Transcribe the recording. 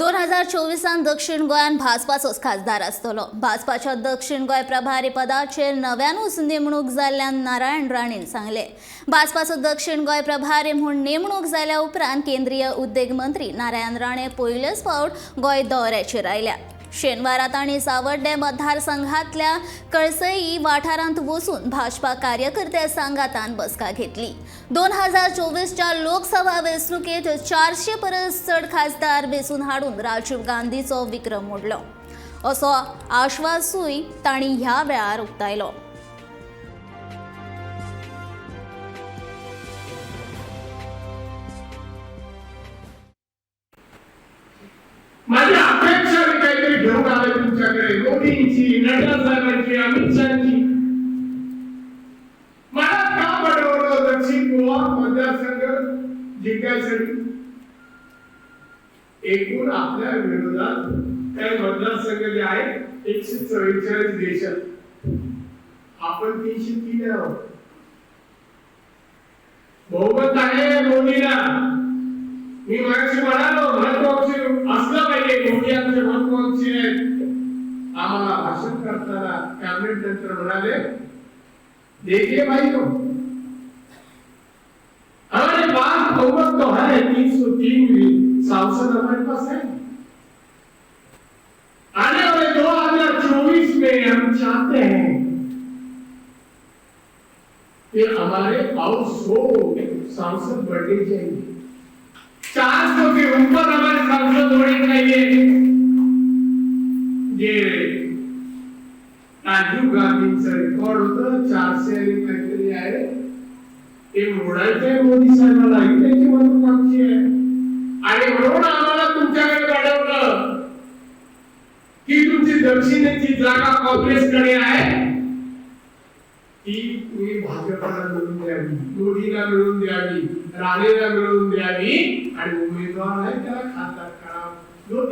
2024 दक्षिण गोंयान भाजपाचोच खासदार आसतलो। भाजपाच्या दक्षिण गोंय प्रभारी पदाचेर नव्यानूच नेमणूक जाल्ल्यान नारायण राणेन सांगले। भाजपाचो दक्षिण गोंय प्रभारी म्हूण नेमणूक जाल्या उपरांत केंद्रीय उद्देग मंत्री नारायण राणे पयलेच फावट गोंय दौऱ्याचेर आयल्या। शेनवारा तांणी सावर्डे मतदारसंघातल्या कळसई वाठारांत वचून भाजपा कार्यकर्ते सांगातान बसका घेतली। 2024च्या लोकसभा वेंचणुकेत 400 परस चड खासदार वेंचून हाडून राजीव गांधीचो विक्रम मोडलो, असो आश्वासूय तांणी ह्या वेळार उक्तायलो। माझी अपेक्षा मी काहीतरी घेऊन आले तुमच्याकडे, मोदींची, नड्डा साहेबांची, अमित शहाची। मला का पाठवलं दक्षिण गोवा मतदारसंघ जिंकायसाठी? एकूण आपल्या विरोधात काही मतदारसंघ जे आहेत 144 देशात, आपण 303 आहोत। बहुमत आहे मोदीला। मी मगाशी म्हणालो महत्वाचे असलं पाहिजे, मोदी आमचे महत्वाचे आहेत। आम्हाला भाषण करताना कॅबिनेट नंतर म्हणाले, देखिए भाइयों, हमारे पास बहुमत तो है, 303 सांसद हमारे पास है। आने वाले 2024 में हम चाहते हैं कि हमारे हाउस हो सांसद बढ़ने चाहिए, 400 के ऊपर हमारे सांसद होने चाहिए। ये राजीव गांधींचं रेकॉर्ड होतं 400 आणि काहीतरी आहे, ते मोडायचंय मोदी साहेबांना, ही त्याची महत्वाची आहे। आणि म्हणून आम्हाला तुमच्याकडे पाठवलं की तुमची दक्षिणेची जागा काँग्रेसकडे आहे, ती तुम्ही भाजपला मिळवून द्यावी, मोदीला मिळवून द्यावी, राणेला मिळवून द्यावी, आणि उमेदवार आहे त्याला खासदार करा, जो